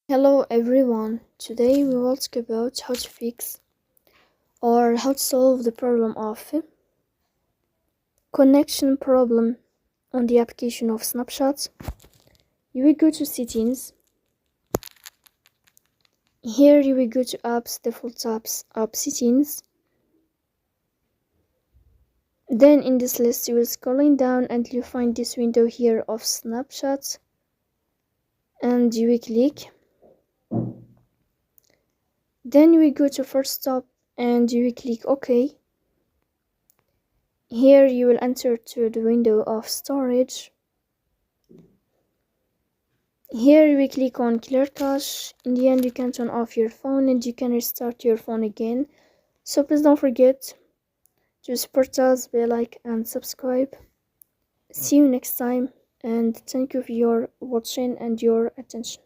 Hello everyone, today we will talk about how to fix or how to solve the problem of connection problem on the application of Snapchat. You will go to settings. Here you will go to apps, default apps, app settings. Then in this list you will scrolling down until you find this window here of Snapchat and you will click. Then you will go to first stop and you will click OK. Here you will enter to the window of storage. Here we click on clear cache. In the end you can turn off your phone and you can restart your phone again. So please don't forget to support us by like and subscribe. See you next time and thank you for your watching and your attention.